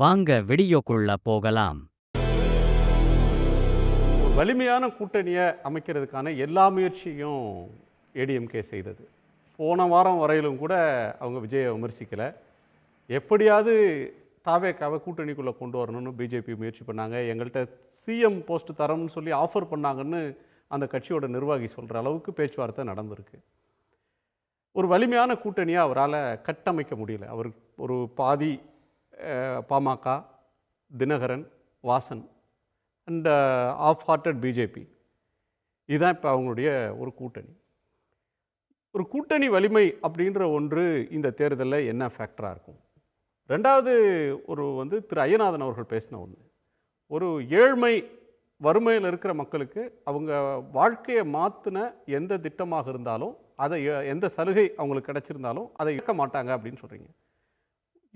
வாங்க வீடியோக்குள்ள போகலாம். வலிமையான கூட்டணியை அமைக்கிறதுக்கான எல்லா முயற்சியும் ஏடிஎம்கே செய்தது. போன வாரம் வரையிலும் கூட அவங்க விஜயை விமர்சிக்கலை. எப்படியாவது தாவேக்காவை கூட்டணிக்குள்ளே கொண்டு வரணும்னு பிஜேபி முயற்சி பண்ணாங்க. எங்கள்கிட்ட சிஎம் போஸ்ட் தரோம்னு சொல்லி ஆஃபர் பண்ணாங்கன்னு அந்த கட்சியோட நிர்வாகி சொல்கிற அளவுக்கு பேச்சுவார்த்தை நடந்திருக்கு. ஒரு வலிமையான கூட்டணியை அவரால் கட்டமைக்க முடியல. அவர் ஒரு பாதி PMK, Dhinakaran, Vasan and half hearted BJP, இதுதான் இப்போ அவங்களுடைய ஒரு கூட்டணி. ஒரு கூட்டணி வலிமை அப்படின்ற ஒன்று இந்த தேர்தலில் என்ன ஃபேக்டராக இருக்கும்? ரெண்டாவது திரு ஐயநாதன் அவர்கள் பேசின ஒன்று, ஒரு ஏழ்மை வறுமையில் இருக்கிற மக்களுக்கு அவங்க வாழ்க்கையை மாற்றின எந்த திட்டமாக இருந்தாலும், அதை எந்த சலுகை அவங்களுக்கு கிடைச்சிருந்தாலும் அதை இழக்க மாட்டாங்க அப்படின்னு சொல்கிறீங்க.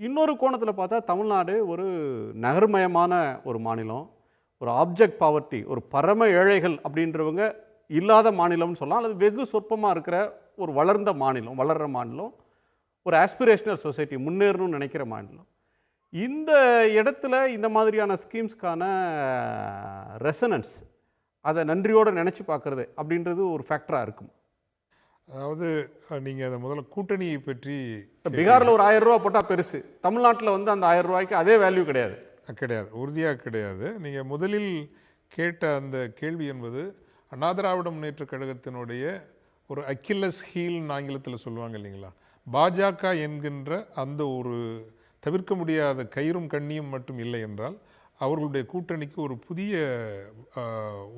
இன்னொரு கோணத்தில் பார்த்தா தமிழ்நாடு ஒரு நகர்மயமான ஒரு மாநிலம், ஒரு ஆப்ஜெக்ட் பாவர்ட்டி, ஒரு பரம ஏழைகள் அப்படின்றவங்க இல்லாத மாநிலம்னு சொல்லலாம், அல்லது வெகு சொற்பமாக இருக்கிற ஒரு வளர்ந்த மாநிலம், வளர்கிற மாநிலம், ஒரு ஆஸ்பிரேஷனல் சொசைட்டி, முன்னேறணும்னு நினைக்கிற மாநிலம். இந்த இடத்துல இந்த மாதிரியான ஸ்கீம்ஸ்க்கான ரெசனன்ஸ், அதை நன்றியோடு நினச்சி பார்க்குறது அப்படின்றது ஒரு ஃபேக்டராக இருக்கும். அதாவது நீங்கள் அதை முதல்ல கூட்டணியை பற்றி, பீகாரில் ஒரு 1000 ரூபா போட்டால் பெருசு, தமிழ்நாட்டில் அந்த 1000 ரூபாய்க்கு அதே வேல்யூ கிடையாது. உறுதியாக கிடையாது. நீங்கள் முதலில் கேட்ட அந்த கேள்வி என்பது அண்ணா திராவிட முன்னேற்றக் கழகத்தினுடைய ஒரு அக்கில்லஸ் ஹீல்னு ஆங்கிலத்தில் சொல்லுவாங்க இல்லைங்களா, பாஜக என்கின்ற அந்த ஒரு தவிர்க்க முடியாத கயிறும் கண்ணியும் மட்டும் இல்லை என்றால் அவர்களுடைய கூட்டணிக்கு ஒரு புதிய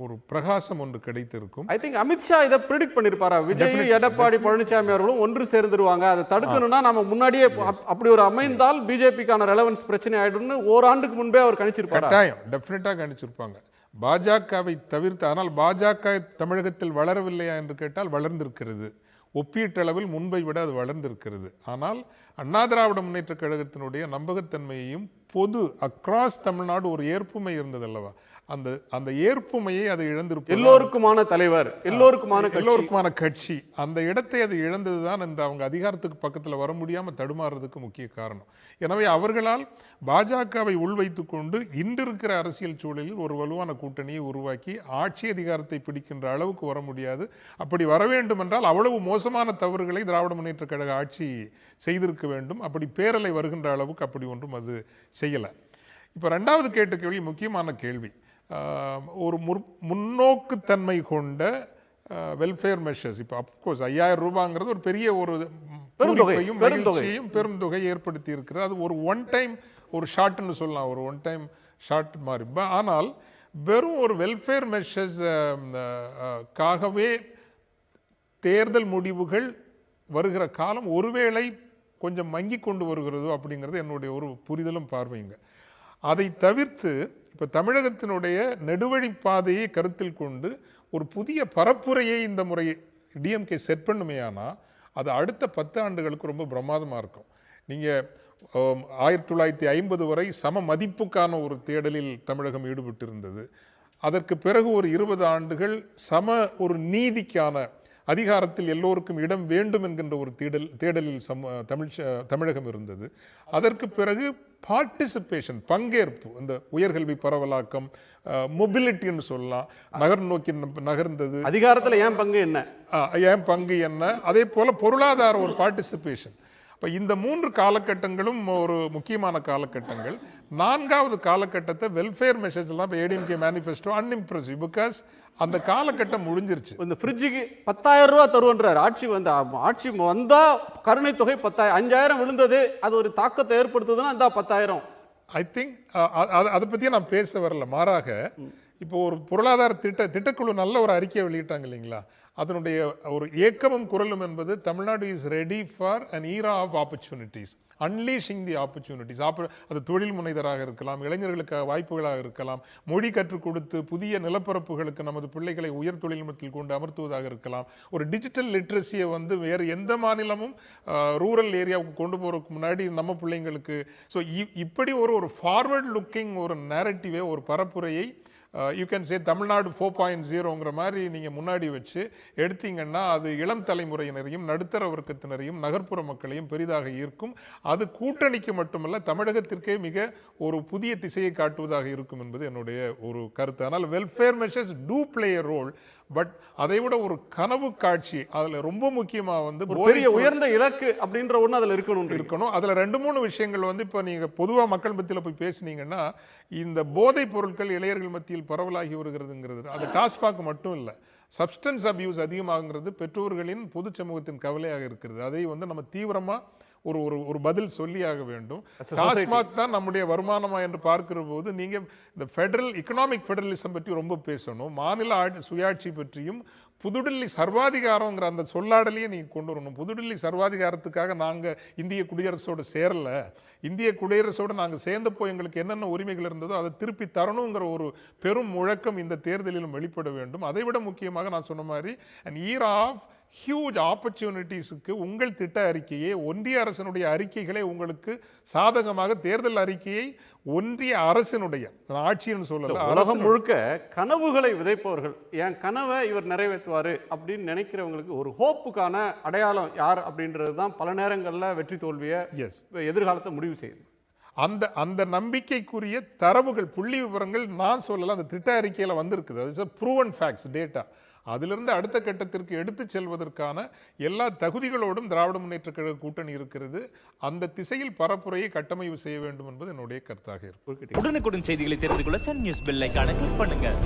ஒரு பிரகாசம் ஒன்று கிடைத்திருக்கும். ஐ திங்க் அமித்ஷா இதை ப்ரிடிக்ட் பண்ணியிருப்பாரா? விஜய், எடப்பாடி பழனிசாமி அவர்களும் ஒன்று சேர்ந்துருவாங்க, அதை தடுக்கணும்னா நம்ம முன்னாடியே அப்படி ஒரு அமைந்தால் பிஜேபிக்கான ரெலவன்ஸ் பிரச்சனை ஆயிடும்னு ஓராண்டுக்கு முன்பே அவர் கணிச்சிருப்பாரு. கட்டாயம், டெஃபினட்டாக கணிச்சிருப்பாங்க. பாஜகவை தவிர்த்து, ஆனால் பாஜக தமிழகத்தில் வளரவில்லையா என்று கேட்டால் வளர்ந்திருக்கிறது. ஒப்பீட்டளவில் முன்பை விட அது வளர்ந்திருக்கிறது. ஆனால் அண்ணா திராவிட முன்னேற்ற கழகத்தினுடைய நம்பகத்தன்மையையும் பொது அக்ராஸ் தமிழ்நாடு ஒரு ஏற்புமை இருந்தது அல்லவா, அந்த ஏற்புமையை அது இழந்திருப்பது. எல்லோருக்குமான தலைவர், எல்லோருக்குமான கட்சி, அந்த இடத்தை அது இழந்ததுதான் என்று அவங்க அதிகாரத்துக்கு பக்கத்தில் வர முடியாமல் தடுமாறுறதுக்கு முக்கிய காரணம். எனவே அவர்களால் பாஜகவை உள்வைத்து கொண்டு இன்று இருக்கிற அரசியல் சூழலில் ஒரு வலுவான கூட்டணியை உருவாக்கி ஆட்சி அதிகாரத்தை பிடிக்கின்ற அளவுக்கு வர முடியாது. அப்படி வர வேண்டும் என்றால் அவ்வளவு மோசமான தவறுகளை திராவிட முன்னேற்ற கழக ஆட்சி செய்திருக்க வேண்டும். அப்படி பேரலை வருகின்ற அளவுக்கு அப்படி ஒன்றும் அது செய்யலை. இப்போ ரெண்டாவது கேட்ட கேள்வி முக்கியமான கேள்வி. ஒரு முன்னோக்குத்தன்மை கொண்ட வெல்ஃபேர் மெஷர்ஸ், இப்போ அப்கோர்ஸ் 5000 ரூபாங்கிறது ஒரு பெரிய ஒரு பெரும் தொகை ஏற்படுத்தி இருக்கிறது. அது ஒரு ஒன் டைம் ஒரு ஷார்ட்னு சொல்லலாம், ஒரு ஒன் டைம் ஷார்ட் மாதிரி. ஆனால் வெறும் ஒரு வெல்ஃபேர் மெஷர்ஸ் காகவே தேர்தல் முடிவுகள் வருகிற காலம் ஒருவேளை கொஞ்சம் மங்கி கொண்டு வருகிறதோ அப்படிங்கிறது என்னுடைய ஒரு புரிதலும் பார்வைங்க. அதை தவிர்த்து இப்போ தமிழகத்தினுடைய நெடுவழி பாதையை கருத்தில் கொண்டு ஒரு புதிய பரப்புரையை இந்த முறை டிஎம்கே செட் பண்ணுமையானா அது அடுத்த 10 ஆண்டுகளுக்கு ரொம்ப பிரமாதமாக இருக்கும். நீங்கள் 1950 வரை சம மதிப்புக்கான ஒரு தேடலில் தமிழகம் ஈடுபட்டு இருந்தது. அதற்கு பிறகு ஒரு 20 ஆண்டுகள் சம ஒரு நீதிக்கான, அதிகாரத்தில் எல்லோருக்கும் இடம் வேண்டும் என்கின்ற ஒரு தேடலில் தமிழகம் இருந்தது. அதற்கு பிறகு பார்ட்டிசிபேஷன், பங்கேற்பு, அந்த உயர்கல்வி பரவலாக்கம், மொபிலிட்டின்னு சொல்லலாம், நகர் நோக்கி நகர்ந்தது. அதிகாரத்தில் ஏன் பங்கு என்ன, அதே போல பொருளாதார ஒரு பார்ட்டிசிபேஷன். இப்போ இந்த 3 காலகட்டங்களும் ஒரு முக்கியமான காலகட்டங்கள். 4வது காலகட்டத்தை வெல்ஃபேர் மெஷர்ஸ் எல்லாம் இப்போ ஏடிஎம்கே மேனிஃபெஸ்டோ அன்இம்ப்ரெசிவ், பிகாஸ் அந்த காலகட்டம் முடிஞ்சிருச்சு. இந்த ஃப்ரிட்ஜுக்கு 10,000 ரூபா தருவன்றார். ஆட்சி வந்தால் கருணை தொகை 10,000, 5,000 விழுந்தது, அது ஒரு தாக்கத்தை ஏற்படுத்துதுன்னா இந்த 10,000. ஐ திங்க் அதை பற்றியே நான் பேச வரல. மாறாக இப்போ ஒரு பொருளாதார திட்டக்குழு நல்ல ஒரு அறிக்கையை வெளியிட்டாங்க இல்லைங்களா, அதனுடைய ஒரு ஏக்கமும் குரலும் என்பது Tamil Nadu is ready for an era of opportunities, unleashing the opportunities. அது தொழில் முனைதராக இருக்கலாம், இளைஞர்களுக்கு வாய்ப்புகளாக இருக்கலாம், மொழி கற்றுக் கொடுத்து புதிய நிலப்பரப்புகளுக்கு நமது பிள்ளைகளை உயர் தொழில்நுட்பத்தில் கொண்டு அமர்த்துவதாக இருக்கலாம். ஒரு டிஜிட்டல் லிட்ரஸியை வேறு எந்த மாநிலமும் ரூரல் ஏரியாவுக்கு கொண்டு போகிறதுக்கு முன்னாடி நம்ம பிள்ளைங்களுக்கு. ஸோ இப்படி ஒரு ஃபார்வர்ட் லுக்கிங் ஒரு நேரட்டிவே, ஒரு பரப்புரையை யூ கேன் சே தமிழ்நாடு 4.0ங்கிற மாதிரி நீங்கள் முன்னாடி வச்சு எடுத்தீங்கன்னா அது இளம் தலைமுறையினரையும் நடுத்தர வர்க்கத்தினரையும் நகர்ப்புற மக்களையும் பெரிதாக ஈர்க்கும். அது கூட்டணிக்கு மட்டுமல்ல தமிழகத்திற்கே மிக ஒரு புதிய திசையை காட்டுவதாக இருக்கும் என்பது என்னுடைய ஒரு கருத்து. ஆனால் welfare measures to play a role. But அதை விட ஒரு கனவு காட்சி அதில் ரொம்ப முக்கியமாக வந்து பெரிய உயர்ந்த இலக்கு அப்படின்ற ஒன்று அதில் இருக்கணும். அதில் 2-3 விஷயங்கள் வந்து இப்போ நீங்கள் பொதுவாக மக்கள் மத்தியில் போய் பேசுனீங்கன்னா இந்த போதைப் பொருட்கள் இளைஞர்கள் மத்தியில் பரவலாகி வருகிறதுங்கிறது அது டாஸ்மாக் மட்டும் இல்லை, சப்ஸ்டன்ஸ் அபியூஸ் அதிகமாகுங்கிறது பெற்றோர்களின் பொது சமூகத்தின் கவலையாக இருக்கிறது. அதை வந்து நம்ம தீவிரமாக ஒரு பதில் சொல்லியாக வேண்டும். டாஸ்மாக் தான் நம்முடைய வருமானமா என்று பார்க்கிற போது நீங்க இந்த எக்கனாமிக் ஃபெடரலிசம் பற்றி ரொம்ப பேசணும். மாநில சுயாட்சி பற்றியும் புதுடில்லி சர்வாதிகாரங்கிற அந்த சொல்லாடலையே நீங்க கொண்டு வரணும். புதுடில்லி சர்வாதிகாரத்துக்காக நாங்க இந்திய குடியரசோடு சேரல, இந்திய குடியரசோடு நாங்கள் சேர்ந்தப்போ எங்களுக்கு என்னென்ன உரிமைகள் இருந்ததோ அதை திருப்பி தரணுங்கிற ஒரு பெரும் முழக்கம் இந்த தேர்தலிலும் வெளிப்பட வேண்டும். அதை விட முக்கியமாக நான் சொன்ன மாதிரி an era of ஹியூஜ் ஆப்பர்ச்சுனிட்டிஸுக்கு உங்கள் திட்ட அறிக்கையை ஒன்றிய அரசினுடைய அறிக்கைகளை உங்களுக்கு சாதகமாக தேர்தல் அறிக்கையை ஒன்றிய அரசினுடைய ஆட்சின்னு சொல்லல உலகம் முழுக்க கனவுகளை விதைப்பவர்கள் என் கனவை இவர் நிறைவேற்றுவார் அப்படின்னு நினைக்கிறவங்களுக்கு ஒரு ஹோப்புக்கான அடையாளம் யார் அப்படின்றது தான் பல நேரங்களில் வெற்றி தோல்வியை எதிர்காலத்தை முடிவு செய்யுது. அந்த நம்பிக்கைக்குரிய தரவுகள் புள்ளி விவரங்கள் நான் சொல்லலாம் அந்த திட்ட அறிக்கையில் வந்திருக்குது. அது ப்ரூவன் ஃபேக்ட்ஸ் டேட்டா. அதிலிருந்து அடுத்த கட்டத்திற்கு எடுத்து செல்வதற்கான எல்லா தகுதிகளோடும் திராவிட முன்னேற்ற கழக கூட்டணி இருக்கிறது. அந்த திசையில் பரப்புரையை கட்டமைப்பு செய்ய வேண்டும் என்பது என்னுடைய கருத்தாக இருக்கு. உடனுக்குடன் செய்திகளை தெரிந்து கொள்ள சன் நியூஸ் பெல் ஐகானை கிளிக் பண்ணுங்க.